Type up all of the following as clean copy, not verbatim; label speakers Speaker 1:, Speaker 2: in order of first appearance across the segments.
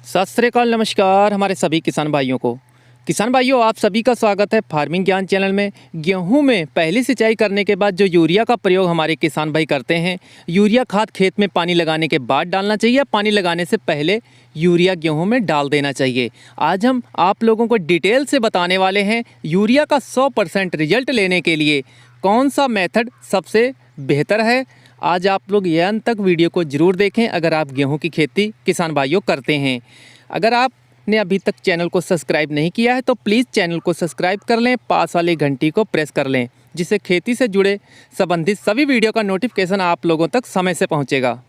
Speaker 1: सत श्री अकाल, नमस्कार हमारे सभी किसान भाइयों को। किसान भाइयों, आप सभी का स्वागत है फार्मिंग ज्ञान चैनल में। गेहूं में पहली सिंचाई करने के बाद जो यूरिया का प्रयोग हमारे किसान भाई करते हैं, यूरिया खाद खेत में पानी लगाने के बाद डालना चाहिए, पानी लगाने से पहले यूरिया गेहूं में डाल देना चाहिए। आज हम आप लोगों को डिटेल से बताने वाले हैं यूरिया का 100% रिजल्ट लेने के लिए कौन सा मेथड सबसे बेहतर है। आज आप लोग ये अंत तक वीडियो को ज़रूर देखें अगर आप गेहूं की खेती किसान भाइयों करते हैं। अगर आपने अभी तक चैनल को सब्सक्राइब नहीं किया है तो प्लीज़ चैनल को सब्सक्राइब कर लें, पास वाली घंटी को प्रेस कर लें, जिससे खेती से जुड़े संबंधित सभी वीडियो का नोटिफिकेशन आप लोगों तक समय से पहुंचेगा।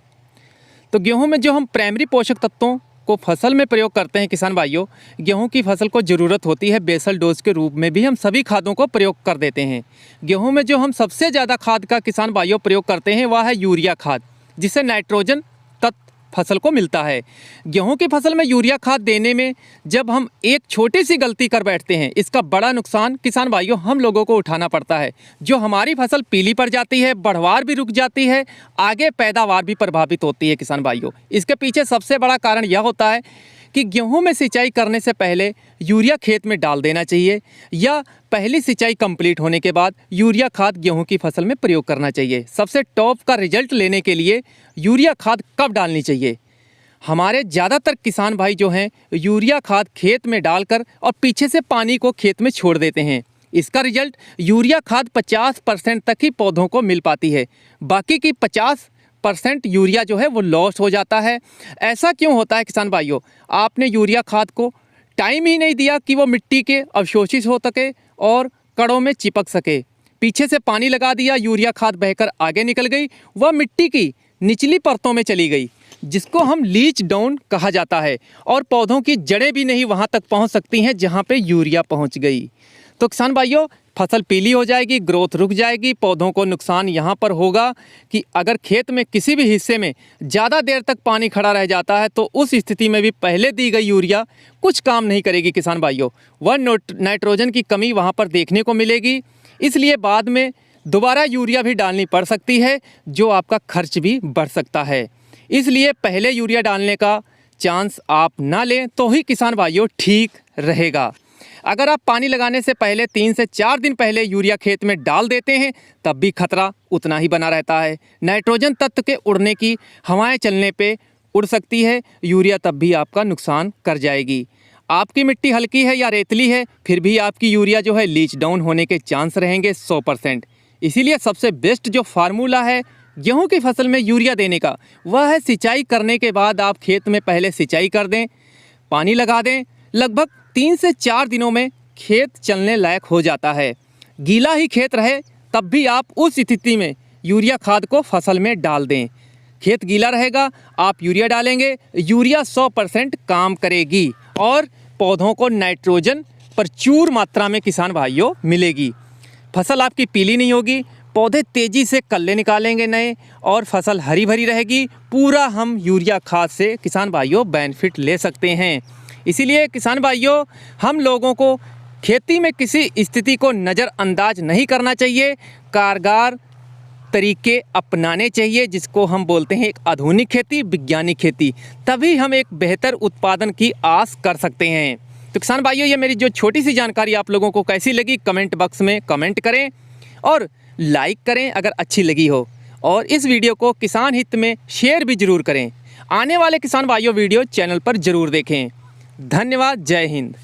Speaker 1: तो गेहूं में जो हम प्राइमरी पोषक तत्वों को फसल में प्रयोग करते हैं किसान भाइयों, गेहूं की फसल को ज़रूरत होती है बेसल डोज के रूप में भी हम सभी खादों को प्रयोग कर देते हैं। गेहूं में जो हम सबसे ज़्यादा खाद का किसान भाइयों प्रयोग करते हैं वह है यूरिया खाद, जिससे नाइट्रोजन तत्व फसल को मिलता है। गेहूं की फसल में यूरिया खाद देने में जब हम एक छोटी सी गलती कर बैठते हैं, इसका बड़ा नुकसान किसान भाइयों हम लोगों को उठाना पड़ता है। जो हमारी फसल पीली पड़ जाती है, बढ़वार भी रुक जाती है, आगे पैदावार भी प्रभावित होती है किसान भाइयों। इसके पीछे सबसे बड़ा कारण यह होता है कि गेहूं में सिंचाई करने से पहले यूरिया खेत में डाल देना चाहिए, या पहली सिंचाई कंप्लीट होने के बाद यूरिया खाद गेहूं की फसल में प्रयोग करना चाहिए। सबसे टॉप का रिजल्ट लेने के लिए यूरिया खाद कब डालनी चाहिए? हमारे ज़्यादातर किसान भाई जो हैं यूरिया खाद खेत में डालकर और पीछे से पानी को खेत में छोड़ देते हैं। इसका रिजल्ट यूरिया खाद 50% तक ही पौधों को मिल पाती है, बाकी की 50% यूरिया जो है वो लॉस हो जाता है। ऐसा क्यों होता है किसान भाइयों? आपने यूरिया खाद को टाइम ही नहीं दिया कि वो मिट्टी के अवशोषित हो सके और कड़ों में चिपक सके। पीछे से पानी लगा दिया, यूरिया खाद बहकर आगे निकल गई, वह मिट्टी की निचली परतों में चली गई, जिसको हम लीच डाउन कहा जाता है, और पौधों की जड़ें भी नहीं वहाँ तक पहुँच सकती हैं जहाँ पे यूरिया पहुँच गई। तो किसान भाइयों, फसल पीली हो जाएगी, ग्रोथ रुक जाएगी। पौधों को नुकसान यहाँ पर होगा कि अगर खेत में किसी भी हिस्से में ज़्यादा देर तक पानी खड़ा रह जाता है तो उस स्थिति में भी पहले दी गई यूरिया कुछ काम नहीं करेगी किसान भाइयों। वह नाइट्रोजन की कमी वहाँ पर देखने को मिलेगी, इसलिए बाद में दोबारा यूरिया भी डालनी पड़ सकती है, जो आपका खर्च भी बढ़ सकता है। इसलिए पहले यूरिया डालने का चांस आप ना लें तो ही किसान भाइयों ठीक रहेगा। अगर आप पानी लगाने से पहले 3 से 4 दिन पहले यूरिया खेत में डाल देते हैं तब भी खतरा उतना ही बना रहता है। नाइट्रोजन तत्व के उड़ने की, हवाएं चलने पे उड़ सकती है, यूरिया तब भी आपका नुकसान कर जाएगी। आपकी मिट्टी हल्की है या रेतली है, फिर भी आपकी यूरिया जो है लीच डाउन होने के चांस रहेंगे 100%। इसीलिए सबसे बेस्ट जो फार्मूला है गेहूं की फसल में यूरिया देने का, वह है सिंचाई करने के बाद आप खेत में पहले सिंचाई कर दें, पानी लगा दें। लगभग 3 से 4 दिनों में खेत चलने लायक हो जाता है। गीला ही खेत रहे तब भी आप उस स्थिति में यूरिया खाद को फसल में डाल दें। खेत गीला रहेगा, आप यूरिया डालेंगे, यूरिया 100% काम करेगी और पौधों को नाइट्रोजन प्रचुर मात्रा में किसान भाइयों मिलेगी। फसल आपकी पीली नहीं होगी, पौधे तेज़ी से कल्ले निकालेंगे नए, और फसल हरी भरी रहेगी। पूरा हम यूरिया खाद से किसान भाइयों बेनिफिट ले सकते हैं। इसीलिए किसान भाइयों, हम लोगों को खेती में किसी स्थिति को नज़रअंदाज नहीं करना चाहिए, कारगर तरीके अपनाने चाहिए, जिसको हम बोलते हैं एक आधुनिक खेती, वैज्ञानिक खेती। तभी हम एक बेहतर उत्पादन की आस कर सकते हैं। तो किसान भाइयों, ये मेरी जो छोटी सी जानकारी आप लोगों को कैसी लगी कमेंट बॉक्स में कमेंट करें और लाइक करें अगर अच्छी लगी हो, और इस वीडियो को किसान हित में शेयर भी ज़रूर करें। आने वाले किसान भाइयों वीडियो चैनल पर ज़रूर देखें। धन्यवाद। जय हिंद।